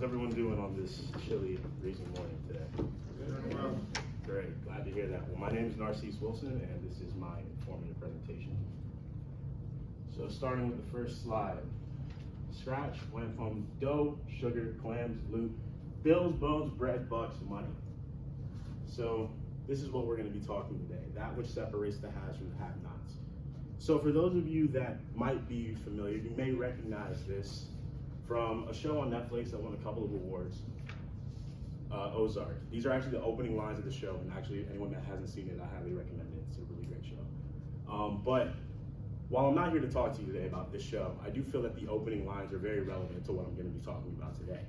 How's everyone doing on this chilly, freezing morning today? Doing well. Great, glad to hear that. Well, my name is Narcisse Wilson, and this is my informative presentation. So starting with the first slide. Scratch went from dough, sugar, clams, loot, bills, bones, bread, bucks, money. So this is what we're going to be talking today, that which separates the haves from the have-nots. So for those of you that might be familiar, you may recognize this from a show on Netflix that won a couple of awards, Ozark. These are actually the opening lines of the show, and actually anyone that hasn't seen it, I highly recommend it. It's a really great show. But while I'm not here to talk to you today about this show, I do feel that the opening lines are very relevant to what I'm going to be talking about today.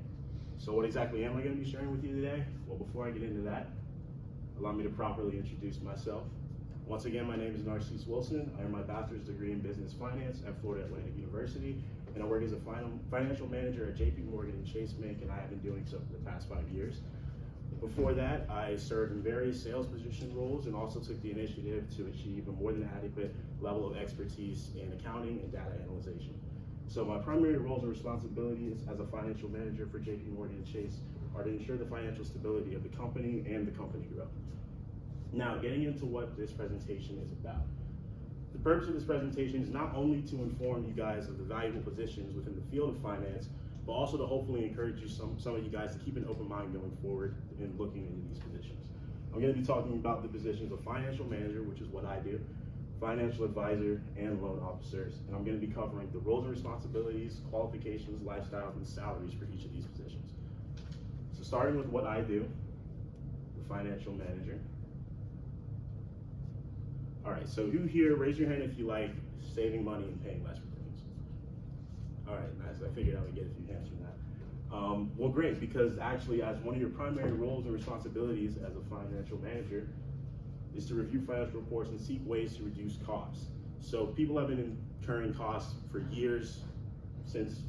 So what exactly am I going to be sharing with you today? Well, before I get into that, allow me to properly introduce myself. Once again, my name is Narcisse Wilson. I earned my bachelor's degree in business finance at Florida Atlantic University, and I work as a financial manager at JP Chase Bank, and I have been doing so for the past 5 years. Before that, I served in various sales position roles and also took the initiative to achieve a more than adequate level of expertise in accounting and data analyzation. So my primary roles and responsibilities as a financial manager for JP Chase are to ensure the financial stability of the company and the company growth. Now, getting into what this presentation is about. The purpose of this presentation is not only to inform you guys of the valuable positions within the field of finance, but also to hopefully encourage you, some of you guys, to keep an open mind going forward in looking into these positions. I'm going to be talking about the positions of financial manager, which is what I do, financial advisor, and loan officers. And I'm going to be covering the roles and responsibilities, qualifications, lifestyles, and salaries for each of these positions. So starting with what I do, the financial manager. All right, so who here, raise your hand if you like saving money and paying less for things. All right, nice. I figured I would get a few hands from that. Well, great, because actually as one of your primary roles and responsibilities as a financial manager is to review financial reports and seek ways to reduce costs. So people have been incurring costs for years, since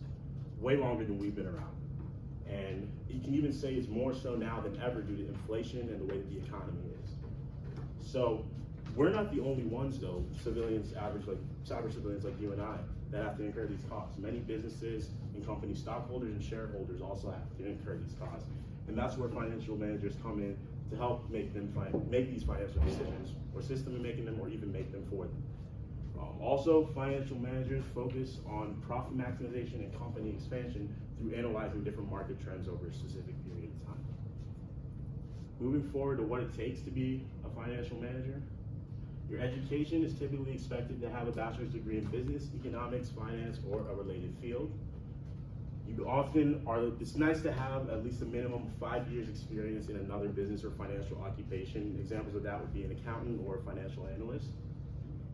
way longer than we've been around. And you can even say it's more so now than ever due to inflation and the way that the economy is. So we're not the only ones, though, civilians, cyber civilians like you and I, that have to incur these costs. Many businesses and company stockholders and shareholders also have to incur these costs. And that's where financial managers come in to help make these financial decisions, or assist them in making them, or even make them for them. Also, financial managers focus on profit maximization and company expansion through analyzing different market trends over a specific period of time. Moving forward to what it takes to be a financial manager. Your education is typically expected to have a bachelor's degree in business, economics, finance, or a related field. It's nice to have at least a minimum of 5 years experience in another business or financial occupation. Examples of that would be an accountant or a financial analyst.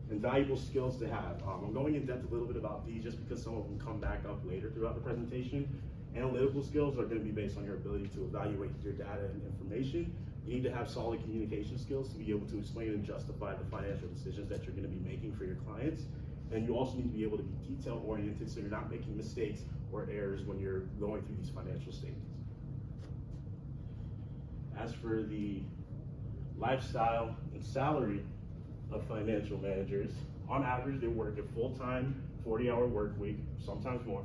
And valuable skills to have. I'm going in depth a little bit about these just because some of them come back up later throughout the presentation. Analytical skills are going to be based on your ability to evaluate your data and information. You need to have solid communication skills to be able to explain and justify the financial decisions that you're going to be making for your clients. And you also need to be able to be detail oriented so you're not making mistakes or errors when you're going through these financial statements. As for the lifestyle and salary of financial managers, on average they work a full-time 40-hour work week, sometimes more.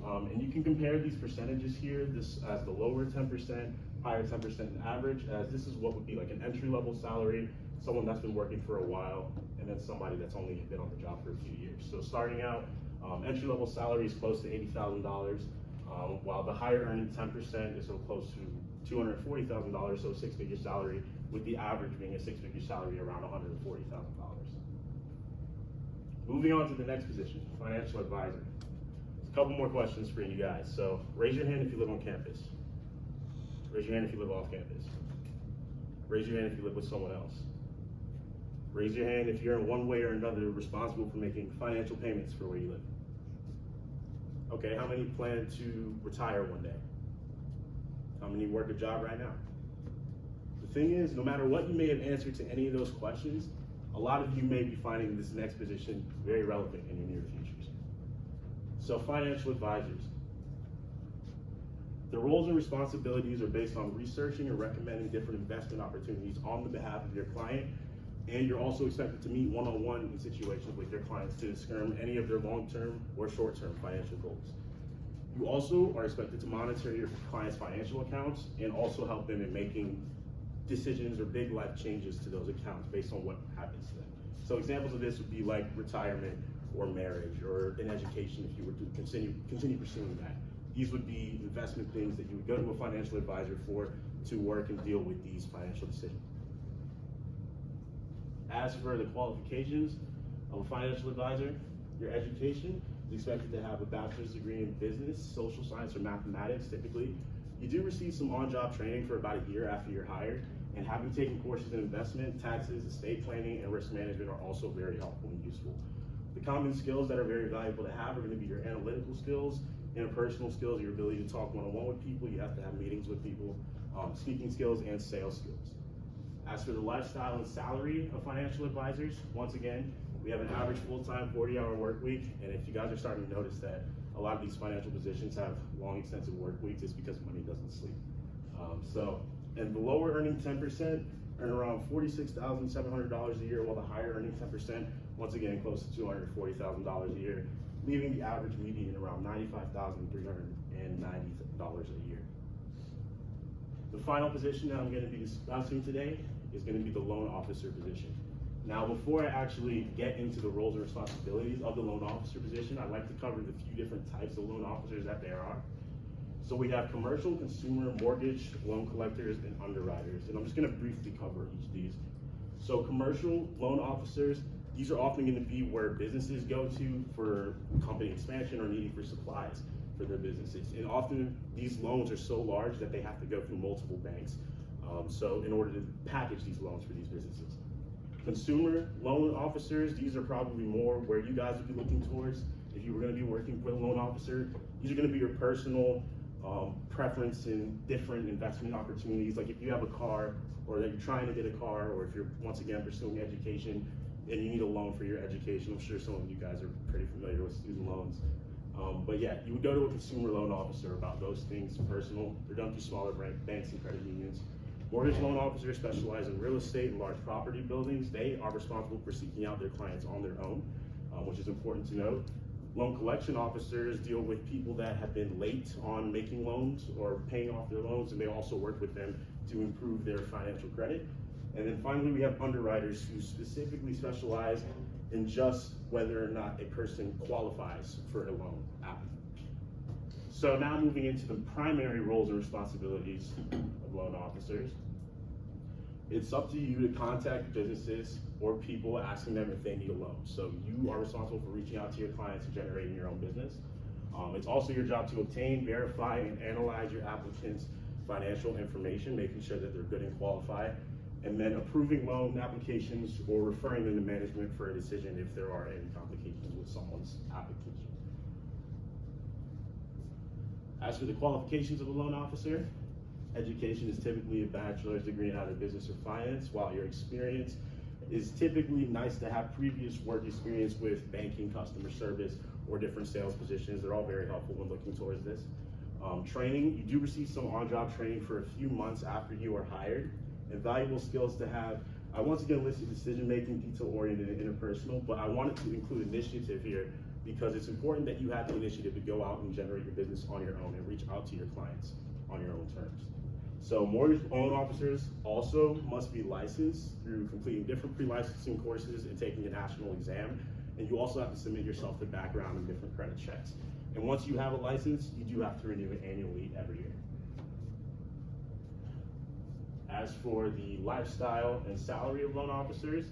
And you can compare these percentages here, this as the lower 10%, higher 10% in average, as this is what would be like an entry-level salary, someone that's been working for a while, and then somebody that's only been on the job for a few years. So starting out, entry-level salary is close to $80,000, while the higher earning 10% is so close to $240,000, so a six-figure salary, with the average being a six-figure salary around $140,000. Moving on to the next position, financial advisor. A couple more questions for you guys. So raise your hand if you live on campus. Raise your hand if you live off campus. Raise your hand if you live with someone else. Raise your hand if you're in one way or another responsible for making financial payments for where you live. Okay, how many plan to retire one day? How many work a job right now? The thing is, no matter what you may have answered to any of those questions, a lot of you may be finding this next position very relevant in your near futures. So financial advisors. The roles and responsibilities are based on researching and recommending different investment opportunities on the behalf of your client, and you're also expected to meet one-on-one in situations with your clients to discern any of their long-term or short-term financial goals. You also are expected to monitor your client's financial accounts and also help them in making decisions or big life changes to those accounts based on what happens to them. So examples of this would be like retirement or marriage or an education if you were to continue pursuing that. These would be investment things that you would go to a financial advisor for to work and deal with these financial decisions. As for the qualifications of a financial advisor, your education is expected to have a bachelor's degree in business, social science, or mathematics typically. You do receive some on-job training for about a year after you're hired, and having taken courses in investment, taxes, estate planning, and risk management are also very helpful and useful. The common skills that are very valuable to have are going to be your analytical skills, interpersonal skills, your ability to talk one-on-one with people, you have to have meetings with people, speaking skills, and sales skills. As for the lifestyle and salary of financial advisors, once again, we have an average full-time 40-hour work week, and if you guys are starting to notice that a lot of these financial positions have long, extensive work weeks, it's because money doesn't sleep. And the lower earning 10% earn around $46,700 a year, while the higher earning 10%, once again, close to $240,000 a year, leaving the average median around $95,390 a year. The final position that I'm going to be discussing today is going to be the loan officer position. Now, before I actually get into the roles and responsibilities of the loan officer position, I'd like to cover the few different types of loan officers that there are. So we have commercial, consumer, mortgage, loan collectors, and underwriters. And I'm just going to briefly cover each of these. So commercial loan officers, these are often going to be where businesses go to for company expansion or needing for supplies for their businesses. And often these loans are so large that they have to go through multiple banks. So in order to package these loans for these businesses. Consumer loan officers, these are probably more where you guys would be looking towards if you were going to be working with a loan officer. These are going to be your personal preference in different investment opportunities. Like if you have a car or that you're trying to get a car, or if you're once again pursuing education and you need a loan for your education. I'm sure some of you guys are pretty familiar with student loans. But yeah, you would go to a consumer loan officer about those things personal. They're done through smaller banks and credit unions. Mortgage loan officers specialize in real estate and large property buildings. They are responsible for seeking out their clients on their own, which is important to note. Loan collection officers deal with people that have been late on making loans or paying off their loans, and they also work with them to improve their financial credit. And then finally, we have underwriters who specifically specialize in just whether or not a person qualifies for a loan applicant. So now moving into the primary roles and responsibilities of loan officers. It's up to you to contact businesses or people asking them if they need a loan. So you are responsible for reaching out to your clients and generating your own business. It's also your job to obtain, verify, and analyze your applicants' financial information, making sure that they're good and qualified, and then approving loan applications or referring them to management for a decision if there are any complications with someone's application. As for the qualifications of a loan officer, education is typically a bachelor's degree in either business or finance, while your experience is typically nice to have previous work experience with banking, customer service, or different sales positions. They're all very helpful when looking towards this. Training, you do receive some on-job training for a few months after you are hired, and valuable skills to have. I once again listed decision-making, detail-oriented, and interpersonal, but I wanted to include initiative here because it's important that you have the initiative to go out and generate your business on your own and reach out to your clients on your own terms. So mortgage loan officers also must be licensed through completing different pre-licensing courses and taking a national exam. And you also have to submit yourself to background and different credit checks. And once you have a license, you do have to renew it annually every year. As for the lifestyle and salary of loan officers,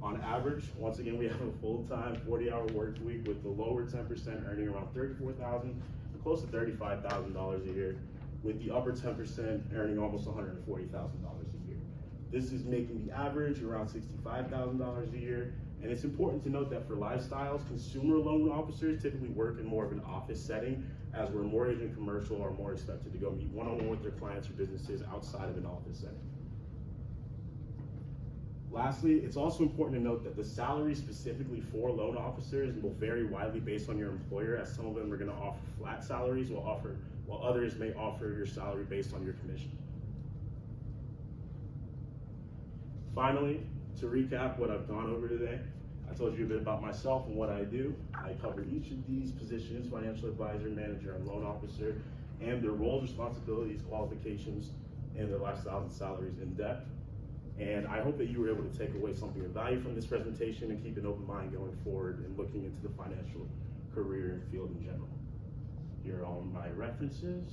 on average, once again, we have a full-time 40-hour work week with the lower 10% earning around $34,000 to close to $35,000 a year, with the upper 10% earning almost $140,000 a year. This is making the average around $65,000 a year. And it's important to note that for lifestyles, consumer loan officers typically work in more of an office setting, as where mortgage and commercial are more expected to go meet one-on-one with their clients or businesses outside of an office setting. Lastly, it's also important to note that the salary specifically for loan officers will vary widely based on your employer, as some of them are going to offer flat salaries while others may offer your salary based on your commission. Finally, to recap what I've gone over today, I told you a bit about myself and what I do. I cover each of these positions: financial advisor, manager, and loan officer, and their roles, responsibilities, qualifications, and their lifestyles and salaries in depth. And I hope that you were able to take away something of value from this presentation and keep an open mind going forward and looking into the financial career and field in general. Here are all my references.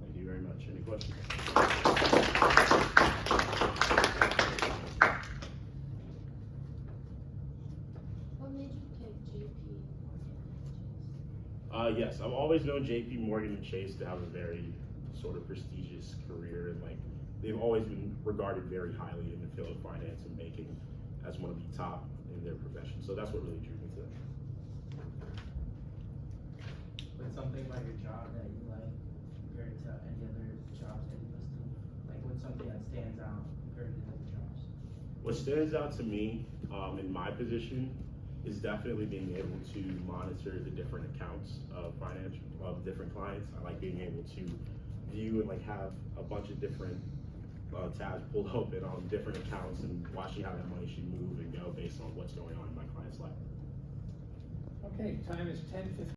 Thank you very much. Any questions? What made you pick JP Morgan? Yes, I've always known JP Morgan and Chase to have a very sort of prestigious career, and like they've always been regarded very highly in the field of finance and banking as one of the top in their profession. So that's what really drew me to them. What's something about your job that you like compared to any other jobs that you listed? Like what's something that stands out compared to the other jobs? What stands out to me in my position is definitely being able to monitor the different accounts of different clients. I like being able to view and like have a bunch of different tabs pulled open on different accounts and watching how that money should move and go based on what's going on in my client's life. Okay, time is 10:15.